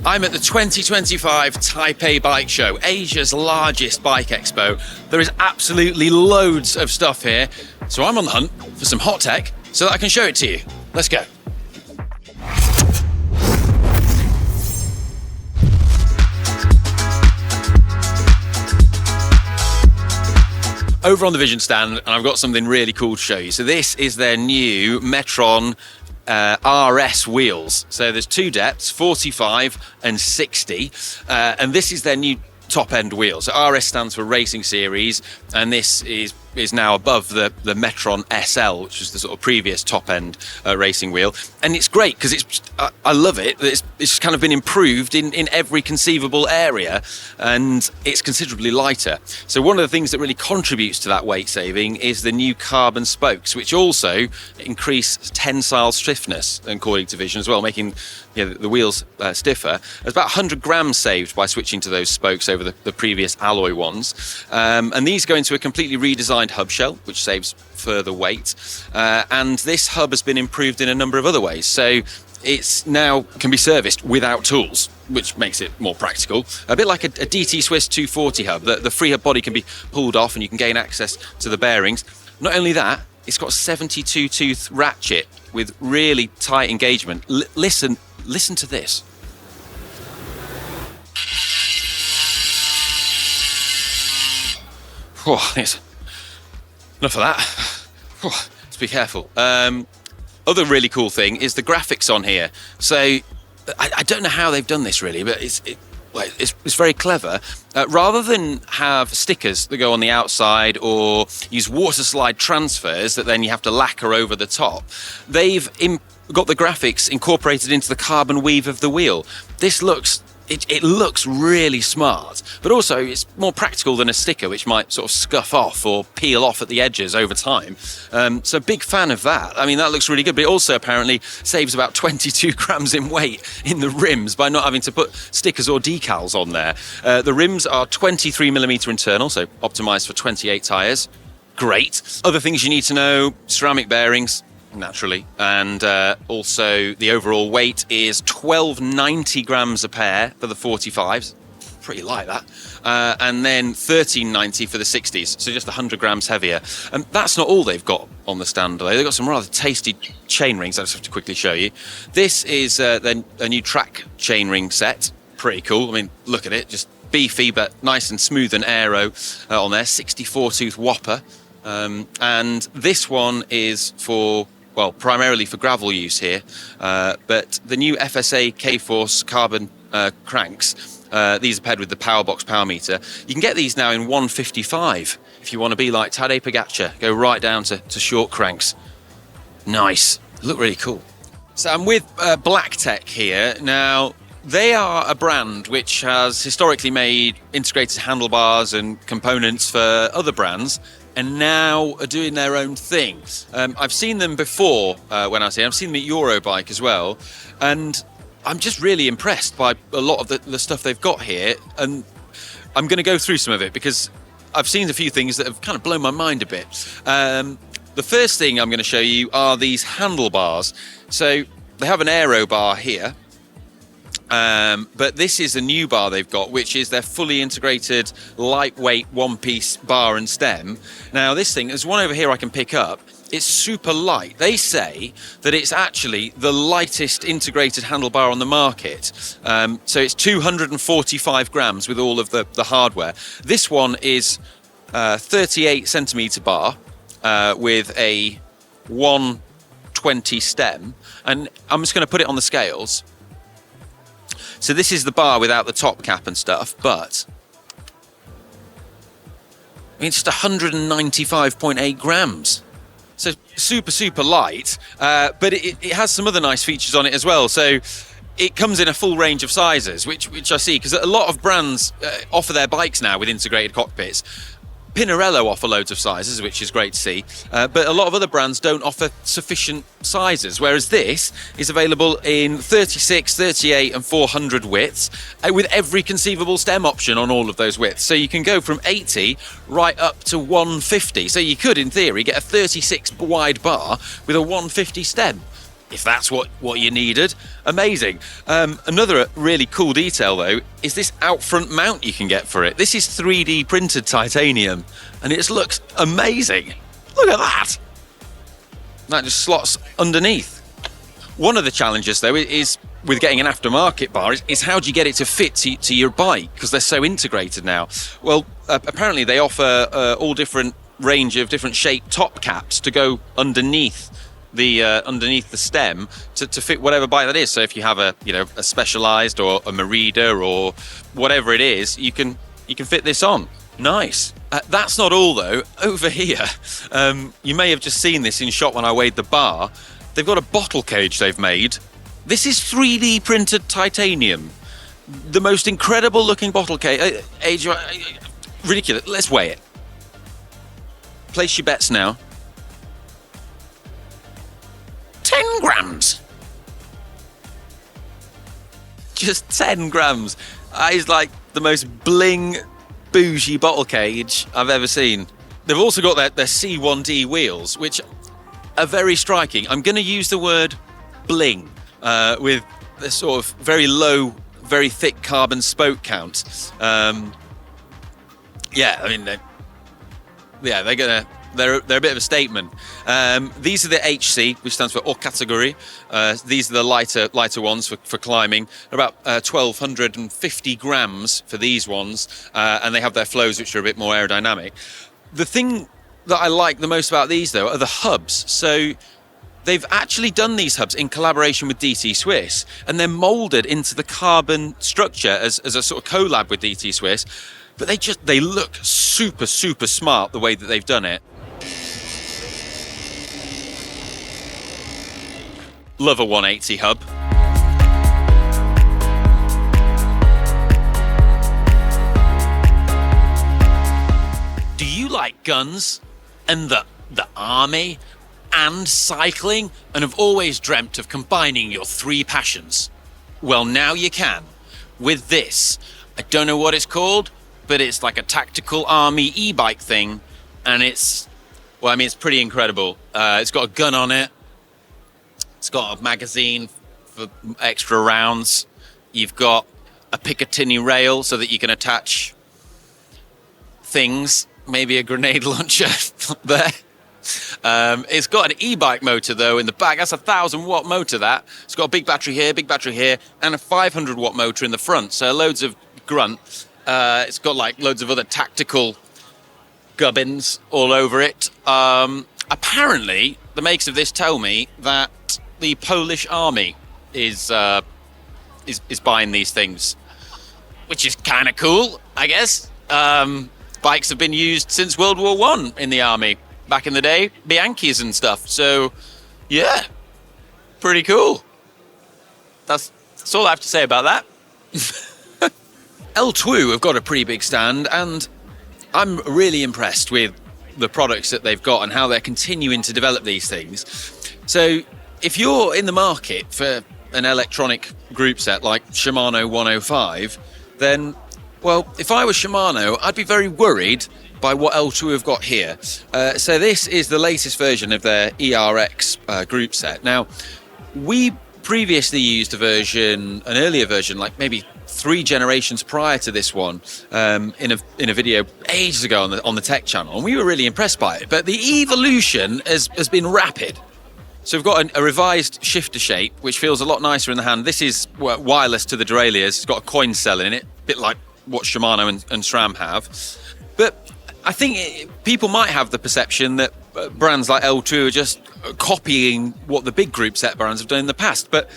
I'm at the 2025 Taipei Bike Show, Asia's largest bike expo. There is absolutely loads of stuff here, so I'm on the hunt for some hot tech so that I can show it to you. Let's go. Over on the Vision stand, and I've got something really cool to show you. So this is their new Metron RS wheels. So there's two depths, 45 and 60, and this is their new top-end wheel. So RS stands for Racing Series, and this is now above the Metron SL, which is the sort of previous top-end racing wheel. And it's great because I love it. It's kind of been improved in every conceivable area, and it's considerably lighter. So one of the things that really contributes to that weight saving is the new carbon spokes, which also increase tensile stiffness, according to Vision as well, making the wheels stiffer. There's about 100 grams saved by switching to those spokes over the previous alloy ones. And these go into a completely redesigned hub shell, which saves further weight. And this hub has been improved in a number of other ways. So it's now can be serviced without tools, which makes it more practical. A bit like a DT Swiss 240 hub. The free hub body can be pulled off and you can gain access to the bearings. Not only that, it's got a 72 tooth ratchet with really tight engagement. Listen to this. Oh, yes. Enough of that. Oh, let's be careful. Other really cool thing is the graphics on here. So I don't know how they've done this really, but it's very clever. Rather than have stickers that go on the outside or use water slide transfers that then you have to lacquer over the top, they've got the graphics incorporated into the carbon weave of the wheel. This looks really smart, but also it's more practical than a sticker, which might sort of scuff off or peel off at the edges over time. So big fan of that. I mean, that looks really good, but it also apparently saves about 22 grams in weight in the rims by not having to put stickers or decals on there. The rims are 23mm internal, so optimized for 28 tires. Great. Other things you need to know: ceramic bearings, naturally, and also the overall weight is 1290 grams a pair for the 45s, pretty light that, and then 1390 for the 60s, so just 100 grams heavier. And that's not all they've got on the stand though. They've got some rather tasty chain rings I just have to quickly show you. This is a new track chain ring set. Pretty cool. I mean, look at it, just beefy but nice and smooth and aero on there. 64 tooth whopper. And this one is primarily for gravel use here, but the new FSA K-Force carbon cranks, these are paired with the Powerbox power meter. You can get these now in 155 if you want to be like Tadej Pogacar, go right down to short cranks. Nice, look really cool. So I'm with BlkTec here. Now, they are a brand which has historically made integrated handlebars and components for other brands, and now are doing their own thing. I've seen them before when I was here. I've seen them at Eurobike as well, and I'm just really impressed by a lot of the stuff they've got here, and I'm going to go through some of it because I've seen a few things that have kind of blown my mind a bit. The first thing I'm going to show you are these handlebars. So they have an aero bar here, but this is a new bar they've got, which is their fully integrated lightweight one-piece bar and stem. Now this thing, there's one over here I can pick up. It's super light. They say that it's actually the lightest integrated handlebar on the market. So it's 245 grams with all of the hardware. This one is 38 centimeter bar with a 120 stem. And I'm just going to put it on the scales. So this is the bar without the top cap and stuff, but I mean, it's just 195.8 grams. So super light, but it has some other nice features on it as well. So it comes in a full range of sizes, which I see, because a lot of brands offer their bikes now with integrated cockpits. Pinarello offer loads of sizes, which is great to see, but a lot of other brands don't offer sufficient sizes, whereas this is available in 36, 38 and 400 widths, with every conceivable stem option on all of those widths. So you can go from 80 right up to 150. So you could, in theory, get a 36 wide bar with a 150 stem. if that's what you needed, amazing. Another really cool detail, though, is this out front mount you can get for it. This is 3D printed titanium, and it just looks amazing. Look at that. That just slots underneath. One of the challenges, though, is with getting an aftermarket bar is how do you get it to fit to your bike, because they're so integrated now. Well, apparently they offer all different range of different shaped top caps to go underneath the stem to fit whatever bike that is. So if you have a Specialized or a Merida or whatever it is, you can fit this on. Nice. That's not all, though. Over here, you may have just seen this in shot when I weighed the bar. They've got a bottle cage they've made. This is 3D printed titanium. The most incredible looking bottle cage. Ridiculous. Let's weigh it. Place your bets now. 10 grams. Just 10 grams. That is like the most bling, bougie bottle cage I've ever seen. They've also got their C1D wheels, which are very striking. I'm going to use the word bling with this sort of very low, very thick carbon spoke count. They're a bit of a statement. These are the HC, which stands for Haute Categorie. These are the lighter ones for climbing. They're about 1,250 grams for these ones, and they have their flows, which are a bit more aerodynamic. The thing that I like the most about these, though, are the hubs. So they've actually done these hubs in collaboration with DT Swiss, and they're moulded into the carbon structure as a sort of collab with DT Swiss. But they look super, super smart the way that they've done it. Love a 180 hub. Do you like guns and the army and cycling and have always dreamt of combining your three passions? Well, now you can with this. I don't know what it's called, but it's like a tactical army e-bike thing, and it's pretty incredible. It's got a gun on it. It's got a magazine for extra rounds. You've got a Picatinny rail so that you can attach things, maybe a grenade launcher there. It's got an e-bike motor, though, in the back. That's a 1,000-watt motor, that. It's got a big battery here, and a 500-watt motor in the front, so loads of grunt. It's got like loads of other tactical gubbins all over it. Apparently, the makers of this tell me that the Polish army is buying these things, which is kind of cool, I guess. Bikes have been used since World War I in the army. Back in the day, Bianchis and stuff. So, yeah, pretty cool. That's all I have to say about that. L-TWOO have got a pretty big stand, and I'm really impressed with the products that they've got and how they're continuing to develop these things. So if you're in the market for an electronic group set like Shimano 105, then, well, if I was Shimano, I'd be very worried by what L-TWOO have got here. So this is the latest version of their ERX group set. Now, we previously used an earlier version, like maybe 3 generations prior to this one, in a video ages ago on the tech channel, and we were really impressed by it. But the evolution has been rapid. So we've got a revised shifter shape, which feels a lot nicer in the hand. This is wireless to the derailleurs. It's got a coin cell in it, a bit like what Shimano and SRAM have. But I think people might have the perception that brands like L-TWOO are just copying what the big group set brands have done in the past. But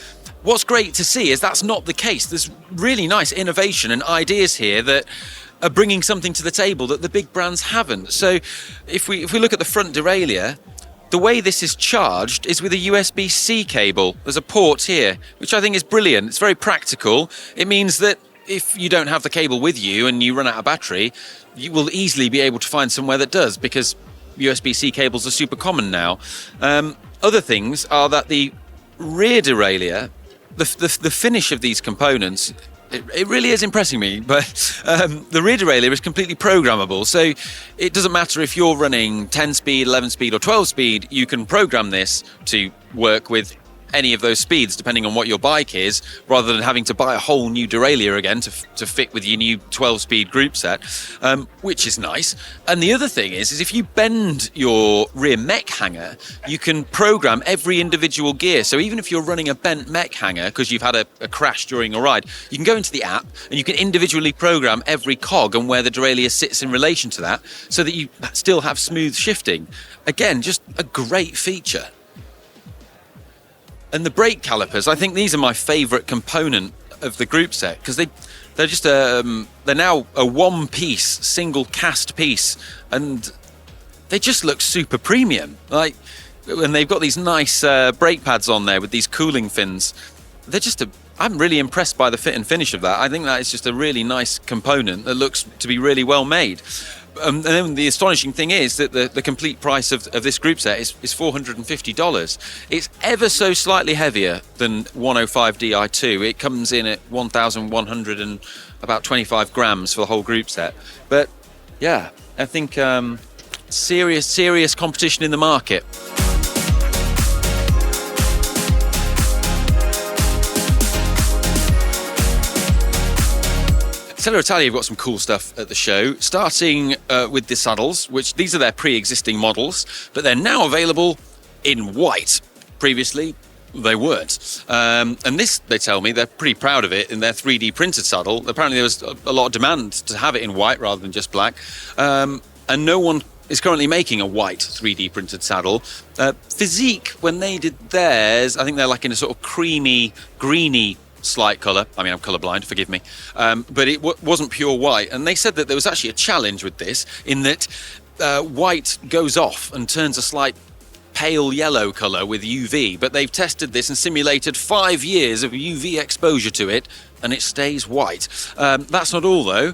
what's great to see is that's not the case. There's really nice innovation and ideas here that are bringing something to the table that the big brands haven't. So if we look at the front derailleur, the way this is charged is with a USB-C cable. There's a port here, which I think is brilliant. It's very practical. It means that if you don't have the cable with you and you run out of battery, you will easily be able to find somewhere that does, because USB-C cables are super common now. Other things are that the rear derailleur, the finish of these components, it really is impressing me, but the rear derailleur is completely programmable. So it doesn't matter if you're running 10 speed, 11 speed or 12 speed, you can program this to work with any of those speeds depending on what your bike is, rather than having to buy a whole new derailleur again to fit with your new 12-speed group set, which is nice. And the other thing is if you bend your rear mech hanger, you can program every individual gear. So even if you're running a bent mech hanger because you've had a crash during a ride, you can go into the app and you can individually program every cog and where the derailleur sits in relation to that, so that you still have smooth shifting. Again, just a great feature. And the brake calipers, I think these are my favourite component of the group set, because they're just they're now a one-piece, single cast piece, and they just look super premium. Like, and they've got these nice brake pads on there with these cooling fins. They're just I'm really impressed by the fit and finish of that. I think that is just a really nice component that looks to be really well made. And then the astonishing thing is that the complete price of this group set is $450. It's ever so slightly heavier than 105 Di2. It comes in at 1,100 and about 25 grams for the whole group set. But yeah, I think serious competition in the market. Selle Italia have got some cool stuff at the show, starting with the saddles, which these are their pre-existing models, but they're now available in white. Previously, they weren't. And this, they tell me, they're pretty proud of it in their 3D printed saddle. Apparently there was a lot of demand to have it in white rather than just black. And no one is currently making a white 3D printed saddle. Physique, when they did theirs, I think they're like in a sort of creamy, greeny slight colour. I mean, I'm colourblind, forgive me. But it wasn't pure white. And they said that there was actually a challenge with this, in that white goes off and turns a slight pale yellow colour with UV. But they've tested this and simulated 5 years of UV exposure to it, and it stays white. That's not all, though.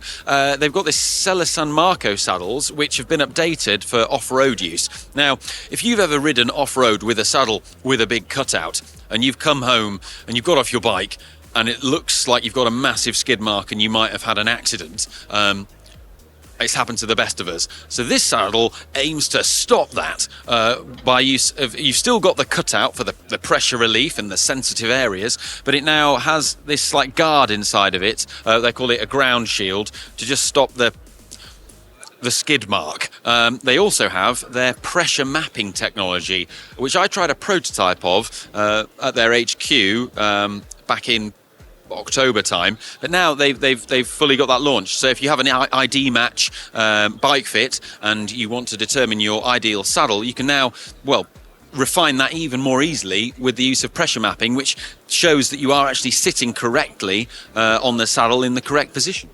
They've got this Selle San Marco saddles, which have been updated for off-road use. Now, if you've ever ridden off-road with a saddle with a big cutout, and you've come home and you've got off your bike, and it looks like you've got a massive skid mark and you might have had an accident. It's happened to the best of us. So this saddle aims to stop that by use of... You've still got the cutout for the pressure relief and the sensitive areas, but it now has this like guard inside of it. They call it a ground shield, to just stop the skid mark. They also have their pressure mapping technology, which I tried a prototype of at their HQ back in October time, but now they've fully got that launched. So if you have an ID match bike fit and you want to determine your ideal saddle, you can now, well, refine that even more easily with the use of pressure mapping, which shows that you are actually sitting correctly on the saddle in the correct position.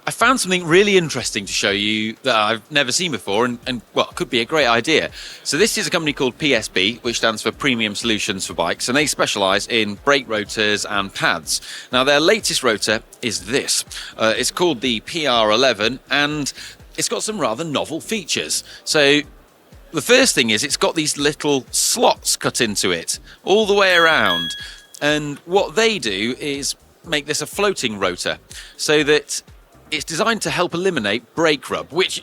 I found something really interesting to show you that I've never seen before, and well, it could be a great idea. So this is a company called PSB, which stands for Premium Solutions for Bikes, and they specialise in brake rotors and pads. Now, their latest rotor is this. It's called the PR11, and it's got some rather novel features. So the first thing is it's got these little slots cut into it all the way around, and what they do is make this a floating rotor, so that it's designed to help eliminate brake rub, which,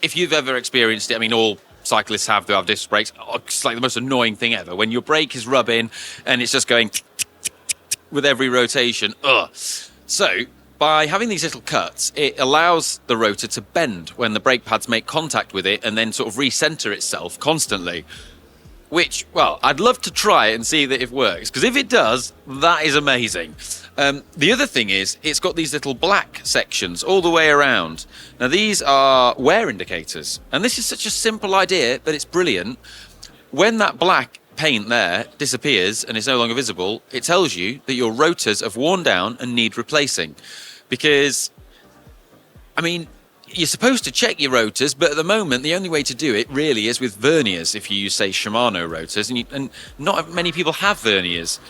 if you've ever experienced it, I mean, all cyclists have who have disc brakes. It's like the most annoying thing ever. When your brake is rubbing and it's just going with every rotation. Ugh. So, by having these little cuts, it allows the rotor to bend when the brake pads make contact with it and then sort of recenter itself constantly. Which, well, I'd love to try it and see that it works, because if it does, that is amazing. The other thing is, it's got these little black sections all the way around. Now, these are wear indicators, and this is such a simple idea, but it's brilliant. When that black paint there disappears and is no longer visible, it tells you that your rotors have worn down and need replacing. Because, I mean, you're supposed to check your rotors, but at the moment, the only way to do it really is with verniers, if you use, say, Shimano rotors, and not many people have verniers.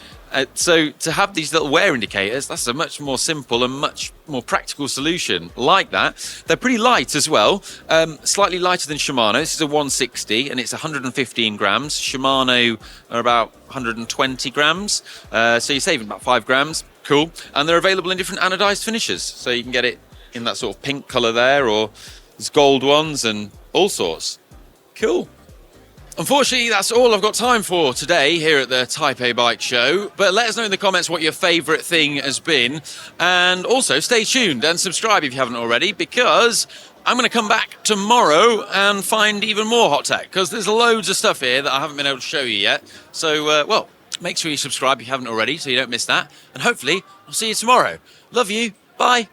So to have these little wear indicators, that's a much more simple and much more practical solution like that. They're pretty light as well, slightly lighter than Shimano. This is a 160 and it's 115 grams. Shimano are about 120 grams. So you're saving about 5 grams. Cool. And they're available in different anodized finishes. So you can get it in that sort of pink colour there, or there's gold ones and all sorts. Cool. Unfortunately, that's all I've got time for today here at the Taipei Bike Show. But let us know in the comments what your favourite thing has been. And also stay tuned and subscribe if you haven't already, because I'm going to come back tomorrow and find even more hot tech, because there's loads of stuff here that I haven't been able to show you yet. So, well, make sure you subscribe if you haven't already so you don't miss that. And hopefully I'll see you tomorrow. Love you. Bye.